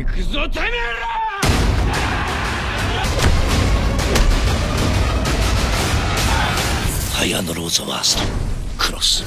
行くぞてめえら。ハイアンドローザワーストクロス。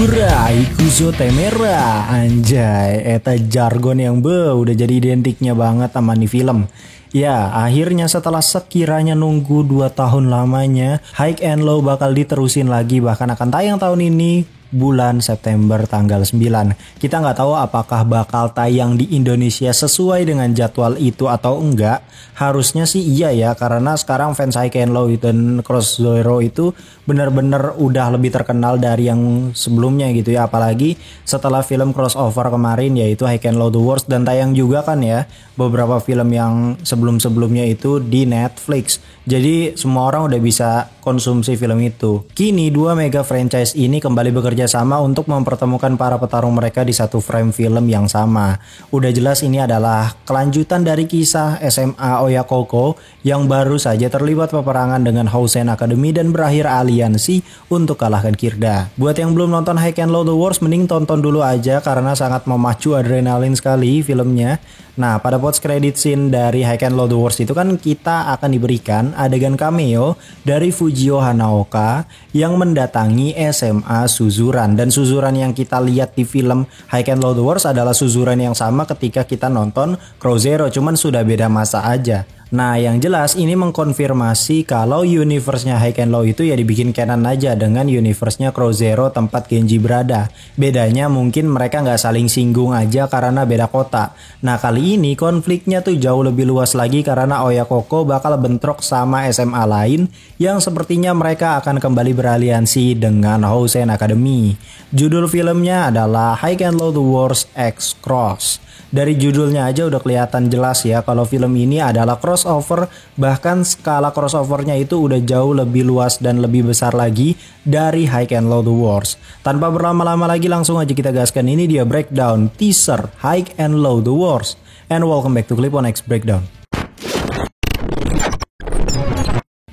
Ura, ikuzo temera. Anjay, eta jargon yang udah jadi identiknya banget sama nih film. Ya, akhirnya setelah sekiranya nunggu 2 tahun lamanya, High and Low bakal diterusin lagi, bahkan akan tayang tahun ini bulan September tanggal 9. Kita nggak tahu apakah bakal tayang di Indonesia sesuai dengan jadwal itu atau enggak. Harusnya sih iya ya, karena sekarang fans High and Low dan Cross Zero itu benar-benar udah lebih terkenal dari yang sebelumnya gitu ya. Apalagi setelah film crossover kemarin yaitu High and Low The Worst, dan tayang juga kan ya beberapa film yang sebelum-sebelumnya itu di Netflix. Jadi semua orang udah bisa konsumsi film itu. Kini dua mega franchise ini kembali bekerja sama untuk mempertemukan para petarung mereka di satu frame film yang sama. Udah jelas ini adalah kelanjutan dari kisah SMA Oyakoko yang baru saja terlibat peperangan dengan Housen Academy dan berakhir aliansi untuk kalahkan Kirda. Buat yang belum nonton High and Low The Worst, mending tonton dulu aja karena sangat memacu adrenalin sekali filmnya. Nah, pada post credit scene dari High and Low The Worst itu kan kita akan diberikan adegan cameo dari Fujio Hanaoka yang mendatangi SMA Suzuran. Dan Suzuran yang kita lihat di film High and Low The Worst adalah Suzuran yang sama ketika kita nonton Cross Zero, cuman sudah beda masa aja. Nah, yang jelas ini mengkonfirmasi kalau universe-nya High and Low itu ya dibikin canon aja dengan universe-nya Cross Zero tempat Genji berada. Bedanya mungkin mereka nggak saling singgung aja karena beda kota. Nah, kali ini konfliknya tuh jauh lebih luas lagi karena Oyakoko bakal bentrok sama SMA lain yang sepertinya mereka akan kembali beraliansi dengan Housen Academy. Judul filmnya adalah High and Low The Worst X Cross. Dari judulnya aja udah kelihatan jelas ya kalau film ini adalah crossover, bahkan skala crossovernya itu udah jauh lebih luas dan lebih besar lagi dari High and Low The Worst. Tanpa berlama-lama lagi langsung aja kita gaskan, ini dia breakdown teaser High and Low The Worst. And welcome back to Clip on X Breakdown.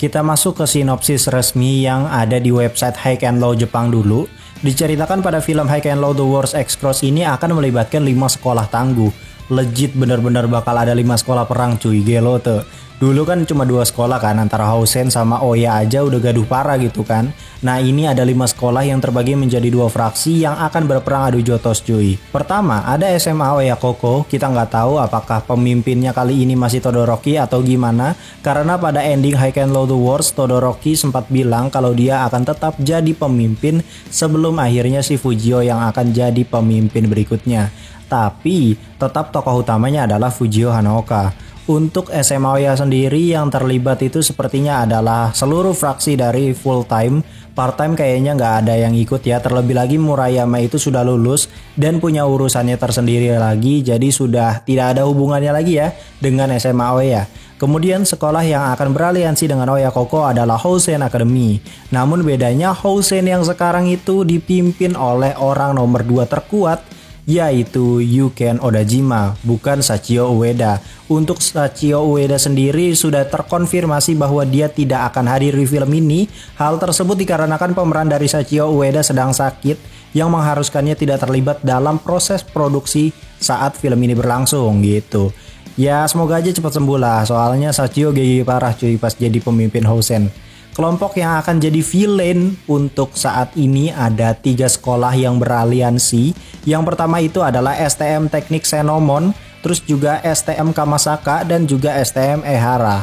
Kita masuk ke sinopsis resmi yang ada di website High and Low Jepang dulu. Diceritakan pada film High and Low The Worst X Cross ini akan melibatkan 5 sekolah tangguh. Legit bener-bener bakal ada 5 sekolah perang cuy, gelo tuh. Dulu kan cuma 2 sekolah kan, antara Housen sama Oya aja udah gaduh parah gitu kan. Nah, ini ada 5 sekolah yang terbagi menjadi 2 fraksi yang akan berperang adu jotos cuy. Pertama ada SMA Oyakoko. Kita nggak tahu apakah pemimpinnya kali ini masih Todoroki atau gimana, karena pada ending High and Low The Worst Todoroki sempat bilang kalau dia akan tetap jadi pemimpin sebelum akhirnya si Fujio yang akan jadi pemimpin berikutnya. Tapi tetap tokoh utamanya adalah Fujio Hanaoka. Untuk SMA Oya sendiri yang terlibat itu sepertinya adalah seluruh fraksi dari full time. Part time kayaknya nggak ada yang ikut ya. Terlebih lagi Murayama itu sudah lulus dan punya urusannya tersendiri lagi. Jadi sudah tidak ada hubungannya lagi ya dengan SMA Oya. Kemudian sekolah yang akan beraliansi dengan Oyakoko adalah Housen Academy. Namun bedanya Housen yang sekarang itu dipimpin oleh orang nomor 2 terkuat, yaitu Yuken Odajima, bukan Sachio Ueda. Untuk Sachio Ueda sendiri sudah terkonfirmasi bahwa dia tidak akan hadir di film ini. Hal tersebut dikarenakan pemeran dari Sachio Ueda sedang sakit yang mengharuskannya tidak terlibat dalam proses produksi saat film ini berlangsung gitu. Ya semoga aja cepat sembuh lah, soalnya Sachio GG parah cuy pas jadi pemimpin Housen. Kelompok yang akan jadi villain untuk saat ini ada 3 sekolah yang beraliansi. Yang pertama itu adalah STM Teknik Senomon, terus juga STM Kamasaka dan juga STM Ehara.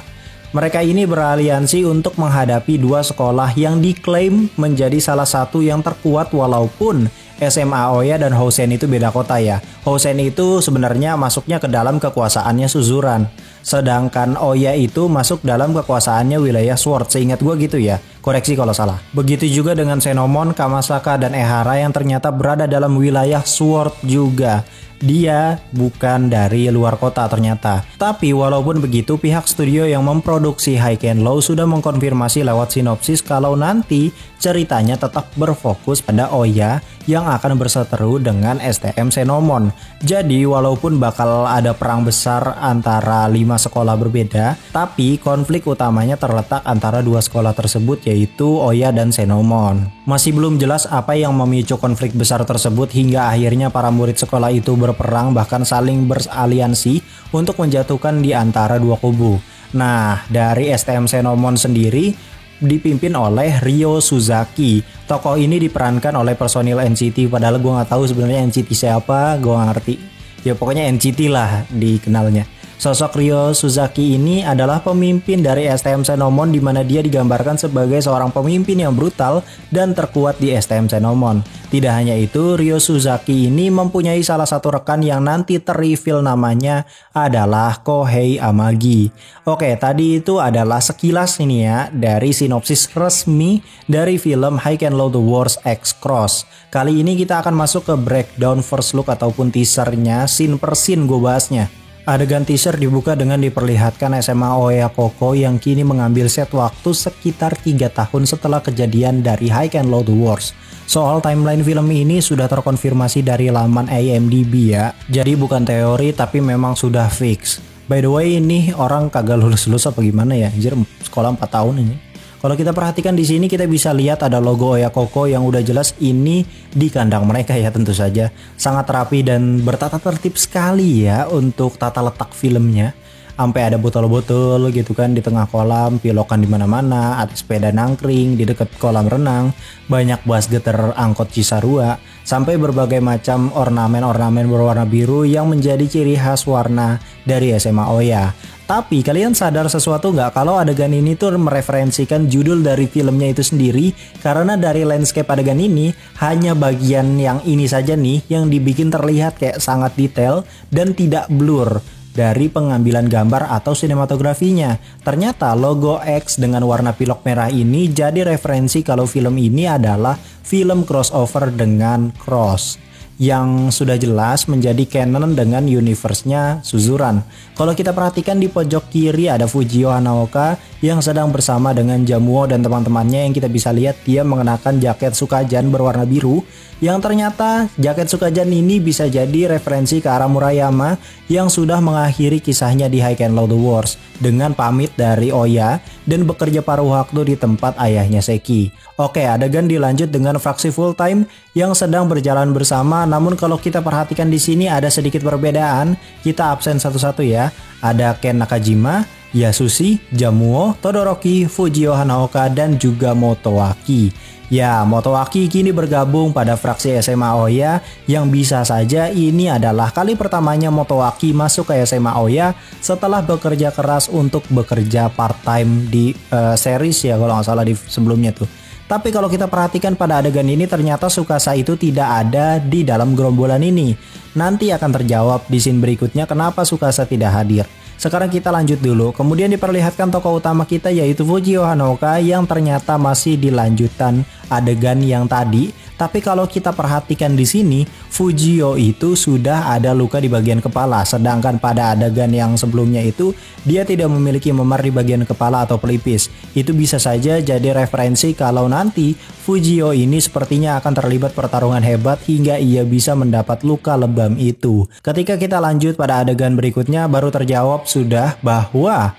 Mereka ini beraliansi untuk menghadapi 2 sekolah yang diklaim menjadi salah satu yang terkuat, walaupun SMA Oya dan Housen itu beda kota ya. Housen itu sebenarnya masuknya ke dalam kekuasaannya Suzuran, sedangkan Oya itu masuk dalam kekuasaannya wilayah Sword, seingat gue gitu ya. Koreksi kalau salah. Begitu juga dengan Senomon, Kamasaka, dan Ehara yang ternyata berada dalam wilayah Sword juga. Dia bukan dari luar kota ternyata. Tapi walaupun begitu, pihak studio yang memproduksi High and Low sudah mengkonfirmasi lewat sinopsis kalau nanti ceritanya tetap berfokus pada Oya yang akan berseteru dengan STM Senomon. Jadi walaupun bakal ada perang besar antara 5 5 sekolah berbeda, tapi konflik utamanya terletak antara dua sekolah tersebut yaitu Oya dan Senomon. Masih belum jelas apa yang memicu konflik besar tersebut hingga akhirnya para murid sekolah itu berperang bahkan saling beraliansi untuk menjatuhkan di antara dua kubu. Nah, dari STM Senomon sendiri dipimpin oleh Ryo Suzaki. Tokoh ini diperankan oleh personil NCT, padahal gue nggak tahu sebenarnya NCT siapa, gue nggak ngerti. Ya pokoknya NCT lah dikenalnya. Sosok Ryo Suzaki ini adalah pemimpin dari STM Senomon di mana dia digambarkan sebagai seorang pemimpin yang brutal dan terkuat di STM Senomon. Tidak hanya itu, Ryo Suzaki ini mempunyai salah satu rekan yang nanti terreveal namanya adalah Kohei Amagi. Oke, tadi itu adalah sekilas ini ya dari sinopsis resmi dari film High and Low The Wars X Cross. Kali ini kita akan masuk ke breakdown first look ataupun teasernya, scene per scene gue bahasnya. Adegan teaser dibuka dengan diperlihatkan SMA Oya Koko yang kini mengambil set waktu sekitar 3 tahun setelah kejadian dari High and Low The Wars. Soal timeline film ini sudah terkonfirmasi dari laman IMDb ya, jadi bukan teori tapi memang sudah fix. By the way, ini orang kagak lulus-lulus apa gimana ya, anjir sekolah 4 tahun ini. Kalau kita perhatikan di sini kita bisa lihat ada logo Oya Koko yang udah jelas ini di kandang mereka ya tentu saja. Sangat rapi dan bertata tertib sekali ya untuk tata letak filmnya. Sampai ada botol-botol gitu kan di tengah kolam, pilokan di mana-mana, ada sepeda nangkring di dekat kolam renang, banyak basgeter angkot Cisarua, sampai berbagai macam ornamen-ornamen berwarna biru yang menjadi ciri khas warna dari SMA Oya. Tapi kalian sadar sesuatu nggak kalau adegan ini tuh mereferensikan judul dari filmnya itu sendiri, karena dari landscape adegan ini hanya bagian yang ini saja nih yang dibikin terlihat kayak sangat detail dan tidak blur dari pengambilan gambar atau sinematografinya. Ternyata logo X dengan warna pilok merah ini jadi referensi kalau film ini adalah film crossover dengan Cross, yang sudah jelas menjadi canon dengan universe-nya Suzuran. Kalau kita perhatikan di pojok kiri ada Fujio Hanaoka yang sedang bersama dengan Jamuo dan teman-temannya, yang kita bisa lihat dia mengenakan jaket Sukajan berwarna biru, yang ternyata jaket Sukajan ini bisa jadi referensi ke arah Murayama yang sudah mengakhiri kisahnya di High and Low The Wars dengan pamit dari Oya dan bekerja paruh waktu di tempat ayahnya Seki. Oke, adegan dilanjut dengan fraksi full time yang sedang berjalan bersama, namun kalau kita perhatikan di sini ada sedikit perbedaan. Kita absen satu-satu ya. Ada Ken Nakajima, Yasushi, Jamuo, Todoroki, Fujio Hanaoka, dan juga Motoaki. Ya, Motoaki kini bergabung pada fraksi SMA Oya yang bisa saja ini adalah kali pertamanya Motoaki masuk ke SMA Oya setelah bekerja keras untuk bekerja part-time di series ya kalau nggak salah di sebelumnya tuh. Tapi kalau kita perhatikan pada adegan ini ternyata Tsukasa itu tidak ada di dalam gerombolan ini. Nanti akan terjawab di scene berikutnya kenapa Tsukasa tidak hadir. Sekarang kita lanjut dulu. Kemudian diperlihatkan tokoh utama kita yaitu Fujio Hanaoka yang ternyata masih dilanjutkan adegan yang tadi. Tapi kalau kita perhatikan di sini, Fujio itu sudah ada luka di bagian kepala. Sedangkan pada adegan yang sebelumnya itu, dia tidak memiliki memar di bagian kepala atau pelipis. Itu bisa saja jadi referensi kalau nanti Fujio ini sepertinya akan terlibat pertarungan hebat hingga ia bisa mendapat luka lebam itu. Ketika kita lanjut pada adegan berikutnya, baru terjawab sudah bahwa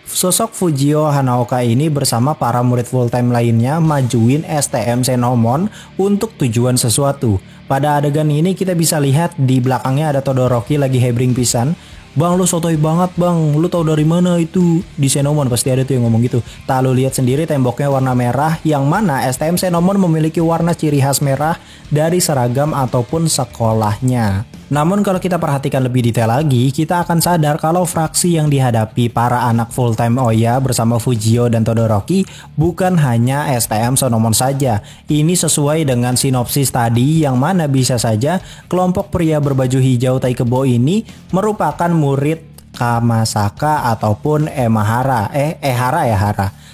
sosok Fujio Hanaoka ini bersama para murid full time lainnya majuin STM Senomon untuk tujuan sesuatu. Pada adegan ini kita bisa lihat di belakangnya ada Todoroki lagi hebring pisan. Bang, lu sotoy banget bang, lu tau dari mana itu? Di Senomon pasti ada tuh yang ngomong gitu. Tak lu lihat sendiri temboknya warna merah, yang mana STM Senomon memiliki warna ciri khas merah dari seragam ataupun sekolahnya. Namun kalau kita perhatikan lebih detail lagi, kita akan sadar kalau fraksi yang dihadapi para anak full time Oya bersama Fujio dan Todoroki bukan hanya STM Senomon saja. Ini sesuai dengan sinopsis tadi yang mana bisa saja kelompok pria berbaju hijau Taikebo ini merupakan murid Kamasaka ataupun Ehara.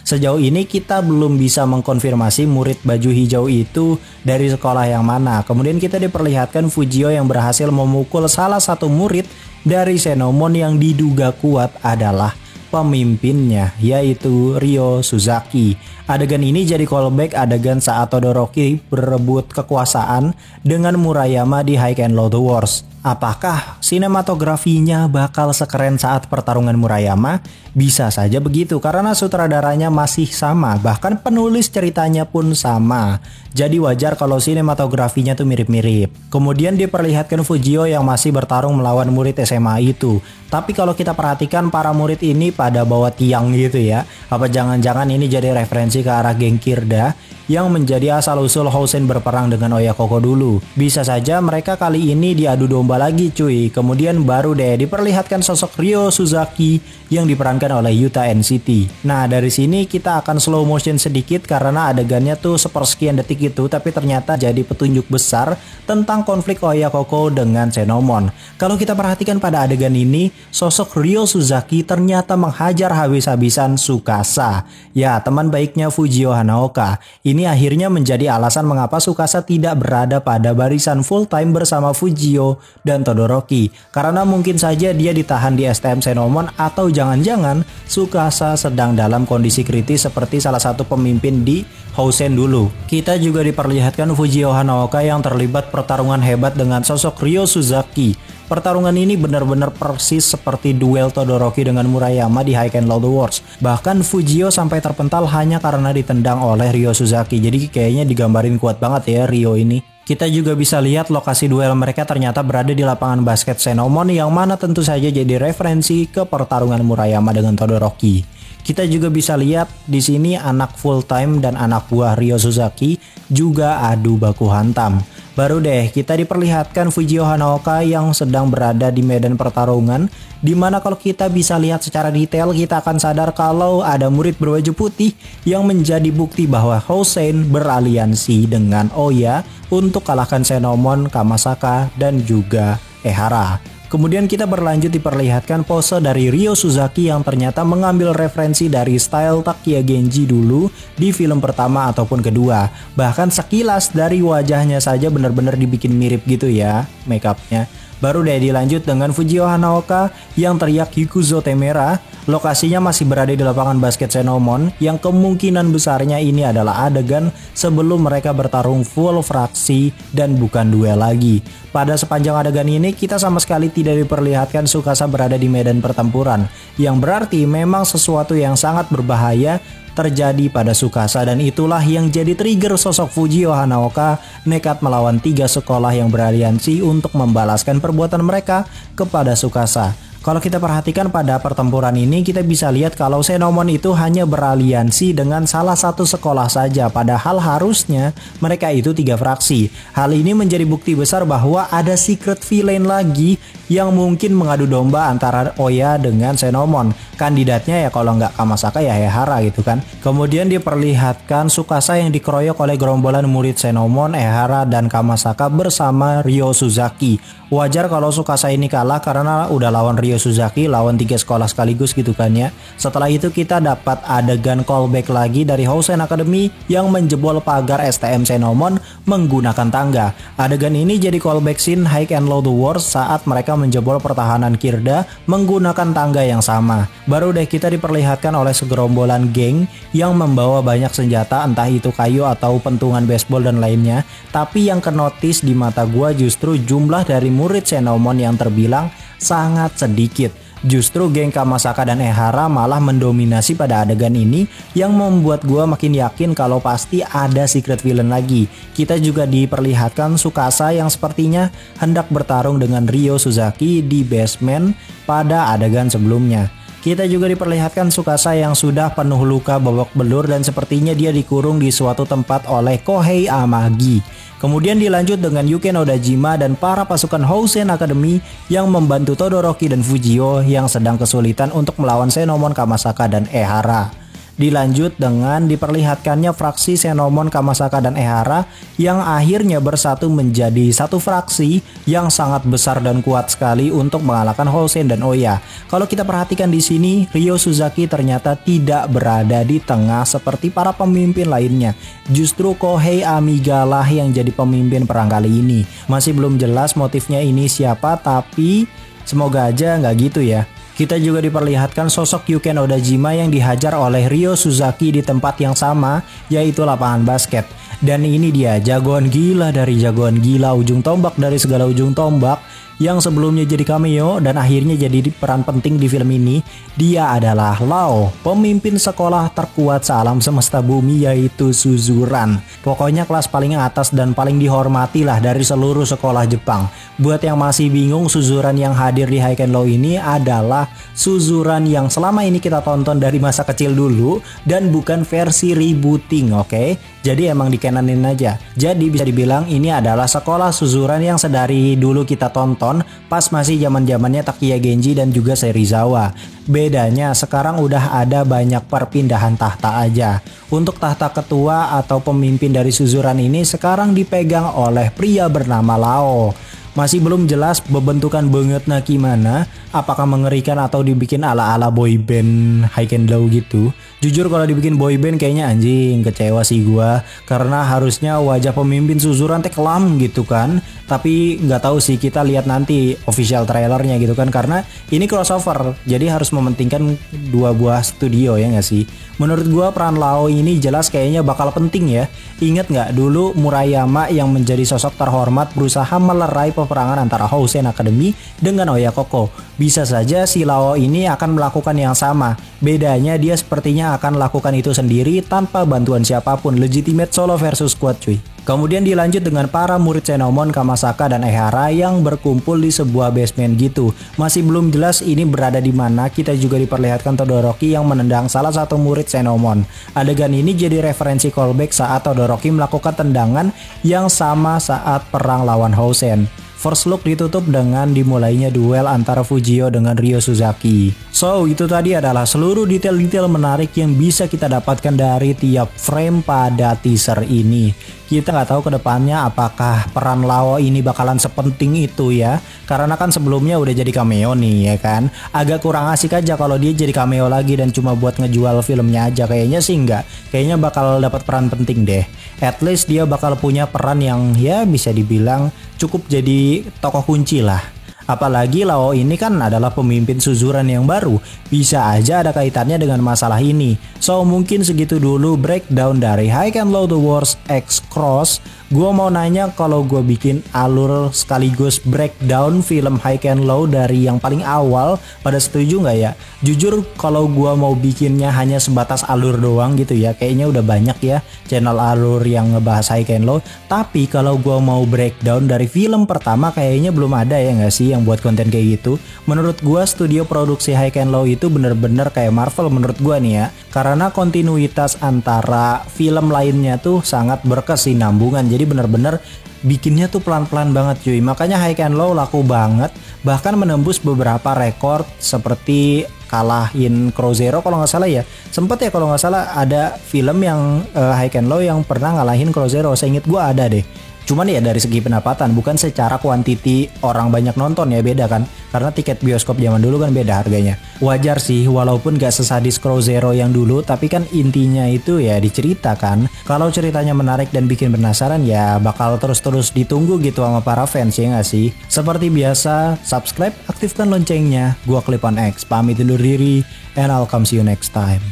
Sejauh ini kita belum bisa mengkonfirmasi murid baju hijau itu dari sekolah yang mana. Kemudian kita diperlihatkan Fujio yang berhasil memukul salah satu murid dari Senomon yang diduga kuat adalah pemimpinnya, yaitu Ryo Suzaki. Adegan ini jadi callback adegan saat Todoroki berebut kekuasaan dengan Murayama di High and Low The Wars. Apakah sinematografinya bakal sekeren saat pertarungan Murayama? Bisa saja begitu karena sutradaranya masih sama, bahkan penulis ceritanya pun sama. Jadi wajar kalau sinematografinya tuh mirip-mirip. Kemudian diperlihatkan Fujio yang masih bertarung melawan murid SMA itu. Tapi kalau kita perhatikan para murid ini pada bawa tiang gitu ya. Apa jangan-jangan ini jadi referensi ke arah geng Kirda yang menjadi asal-usul Housen berperang dengan Oyakoko dulu. Bisa saja mereka kali ini diadu domba lagi cuy. Kemudian baru deh diperlihatkan sosok Ryo Suzaki yang diperankan oleh Yuta NCT. Nah dari sini kita akan slow motion sedikit karena adegannya tuh sepersekian detik itu, tapi ternyata jadi petunjuk besar tentang konflik Oyakoko dengan Senomon. Kalau kita perhatikan pada adegan ini, sosok Ryo Suzaki ternyata menghajar habis-habisan Tsukasa. Ya, teman baiknya Fujio Hanaoka. Ini akhirnya menjadi alasan mengapa Tsukasa tidak berada pada barisan full time bersama Fujio dan Todoroki. Karena mungkin saja dia ditahan di STM Senomon atau jangan-jangan Tsukasa sedang dalam kondisi kritis seperti salah satu pemimpin di Housen dulu. Kita juga diperlihatkan Fujio Hanaoka yang terlibat pertarungan hebat dengan sosok Ryo Suzaki. Pertarungan ini benar-benar persis seperti duel Todoroki dengan Murayama di High and Low The Wars. Bahkan Fujio sampai terpental hanya karena ditendang oleh Ryo Suzaki. Jadi kayaknya digambarin kuat banget ya Ryo ini. Kita juga bisa lihat lokasi duel mereka ternyata berada di lapangan basket Senomon yang mana tentu saja jadi referensi ke pertarungan Murayama dengan Todoroki. Kita juga bisa lihat di sini anak full time dan anak buah Ryo Suzaki juga adu baku hantam. Baru deh kita diperlihatkan Fujio Hanaoka yang sedang berada di medan pertarungan, dimana kalau kita bisa lihat secara detail kita akan sadar kalau ada murid berbaju putih yang menjadi bukti bahwa Housen beraliansi dengan Oya untuk kalahkan Senomon, Kamasaka, dan juga Ehara. Kemudian kita berlanjut diperlihatkan pose dari Ryo Suzaki yang ternyata mengambil referensi dari style Takia Genji dulu di film pertama ataupun kedua. Bahkan sekilas dari wajahnya saja benar-benar dibikin mirip gitu ya makeupnya. Baru deh dilanjut dengan Fujio Hanaoka yang teriak Hikuzo Temera. Lokasinya masih berada di lapangan basket Senomon yang kemungkinan besarnya ini adalah adegan sebelum mereka bertarung full fraksi dan bukan duel lagi. Pada sepanjang adegan ini kita sama sekali tidak diperlihatkan Tsukasa berada di medan pertempuran, yang berarti memang sesuatu yang sangat berbahaya terjadi pada Tsukasa, dan itulah yang jadi trigger sosok Fujio Hanaoka nekat melawan 3 sekolah yang beraliansi untuk membalaskan perbuatan mereka kepada Tsukasa. Kalau kita perhatikan pada pertempuran ini kita bisa lihat kalau Senomon itu hanya beraliansi dengan salah satu sekolah saja, padahal harusnya mereka itu 3 fraksi. Hal ini menjadi bukti besar bahwa ada secret villain lagi yang mungkin mengadu domba antara Oya dengan Senomon. Kandidatnya ya kalau nggak Kamasaka ya Ehara gitu kan. Kemudian diperlihatkan Tsukasa yang dikeroyok oleh gerombolan murid Senomon, Ehara, dan Kamasaka bersama Ryo Suzaki. Wajar kalau Tsukasa ini kalah karena udah lawan Ryo Suzaki, lawan 3 sekolah sekaligus gitu kan ya. Setelah itu kita dapat adegan callback lagi dari Housen Academy yang menjebol pagar STM Senomon menggunakan tangga. Adegan ini jadi callback scene High and Low The Wars saat mereka menjebol pertahanan Kirda menggunakan tangga yang sama. Baru deh kita diperlihatkan oleh segerombolan geng yang membawa banyak senjata, entah itu kayu atau pentungan baseball dan lainnya. Tapi yang kenotis di mata gua justru jumlah dari murid Senomon yang terbilang sangat sedikit. Justru geng Kamasaka dan Ehara malah mendominasi pada adegan ini yang membuat gua makin yakin kalau pasti ada secret villain lagi. Kita juga diperlihatkan Tsukasa yang sepertinya hendak bertarung dengan Ryo Suzaki di basement pada adegan sebelumnya. Kita juga diperlihatkan Tsukasa yang sudah penuh luka babak belur dan sepertinya dia dikurung di suatu tempat oleh Kohei Amagi. Kemudian dilanjut dengan Yuken Odajima dan para pasukan Housen Academy yang membantu Todoroki dan Fujio yang sedang kesulitan untuk melawan Senomon, Kamasaka, dan Ehara. Dilanjut dengan diperlihatkannya fraksi Senomon, Kamasaka, dan Ehara yang akhirnya bersatu menjadi satu fraksi yang sangat besar dan kuat sekali untuk mengalahkan Housen dan Oya. Kalau kita perhatikan di sini, Ryo Suzaki ternyata tidak berada di tengah seperti para pemimpin lainnya. Justru Kohei Amiga lah yang jadi pemimpin perang kali ini. Masih belum jelas motifnya ini siapa, tapi semoga aja nggak gitu ya. Kita juga diperlihatkan sosok Yuken Odajima yang dihajar oleh Ryo Suzaki di tempat yang sama, yaitu lapangan basket. Dan ini dia jagoan gila dari jagoan gila, ujung tombak dari segala ujung tombak, yang sebelumnya jadi cameo dan akhirnya jadi peran penting di film ini. Dia adalah Lao, pemimpin sekolah terkuat sealam semesta bumi, yaitu Suzuran. Pokoknya kelas paling atas dan paling dihormati lah dari seluruh sekolah Jepang. Buat yang masih bingung, Suzuran yang hadir di High and Low ini adalah Suzuran yang selama ini kita tonton dari masa kecil dulu dan bukan versi rebooting, oke? Jadi emang dikenanin aja. Jadi bisa dibilang ini adalah sekolah Suzuran yang sedari dulu kita tonton pas masih zaman-zamannya Takiya Genji dan juga Serizawa. Bedanya sekarang udah ada banyak perpindahan tahta aja. Untuk tahta ketua atau pemimpin dari Suzuran ini sekarang dipegang oleh pria bernama Lao. Masih belum jelas bentukan bangetnya gimana, apakah mengerikan atau dibikin ala-ala boyband High and Low gitu. Jujur kalau dibikin boyband kayaknya anjing, kecewa sih gua, karena harusnya wajah pemimpin Suzuran teh kelam gitu kan. Tapi nggak tahu sih, kita lihat nanti official trailernya gitu kan, karena ini crossover jadi harus mementingkan dua buah studio ya nggak sih. Menurut gua peran Lao ini jelas kayaknya bakal penting ya. Ingat nggak dulu Murayama yang menjadi sosok terhormat berusaha melerai peperangan antara Housen Academy dengan Oyakoko. Bisa saja si Lao ini akan melakukan yang sama. Bedanya dia sepertinya akan lakukan itu sendiri tanpa bantuan siapapun. Legitimate solo versus squad cuy. Kemudian dilanjut dengan para murid Senomon, Kamasaka dan Ehara yang berkumpul di sebuah basement gitu. Masih belum jelas ini berada di mana. Kita juga diperlihatkan Todoroki yang menendang salah satu murid Senomon. Adegan ini jadi referensi callback saat Todoroki melakukan tendangan yang sama saat perang lawan Housen. First look ditutup dengan dimulainya duel antara Fujio dengan Ryo Suzaki. So, itu tadi adalah seluruh detail-detail menarik yang bisa kita dapatkan dari tiap frame pada teaser ini. Kita nggak tahu kedepannya apakah peran Lao ini bakalan sepenting itu ya. Karena kan sebelumnya udah jadi cameo nih ya kan. Agak kurang asik aja kalau dia jadi cameo lagi dan cuma buat ngejual filmnya aja. Kayaknya sih enggak. Kayaknya bakal dapat peran penting deh. At least dia bakal punya peran yang ya bisa dibilang cukup jadi tokoh kunci lah. Apalagi Lao ini kan adalah pemimpin Suzuran yang baru. Bisa aja ada kaitannya dengan masalah ini. So mungkin segitu dulu breakdown dari High and Low The Wars X Cross. Gua mau nanya, kalau gue bikin alur sekaligus breakdown film High and Low dari yang paling awal, pada setuju nggak ya? Jujur kalau gue mau bikinnya hanya sebatas alur doang gitu ya, kayaknya udah banyak ya channel alur yang ngebahas High and Low. Tapi kalau gue mau breakdown dari film pertama, kayaknya belum ada ya nggak sih yang buat konten kayak gitu. Menurut gue studio produksi High and Low itu bener-bener kayak Marvel menurut gue nih ya, karena kontinuitas antara film lainnya tuh sangat berkesinambungan. Jadi bener-bener bikinnya tuh pelan-pelan banget cuy. Makanya High and Low laku banget, bahkan menembus beberapa rekor seperti kalahin Crow Zero kalau nggak salah ya. Sempet ya kalau nggak salah ada film yang High and Low yang pernah ngalahin Crow Zero. Saya inget gue ada deh. Cuman ya dari segi pendapatan, bukan secara kuantiti orang banyak nonton ya, beda kan. Karena tiket bioskop zaman dulu kan beda harganya. Wajar sih walaupun gak sesadis Crow Zero yang dulu, tapi kan intinya itu ya diceritakan. Kalau ceritanya menarik dan bikin penasaran ya bakal terus-terus ditunggu gitu sama para fans ya gak sih. Seperti biasa, subscribe, aktifkan loncengnya. Gua Clip on X, pamit undur diri, and I'll come see you next time.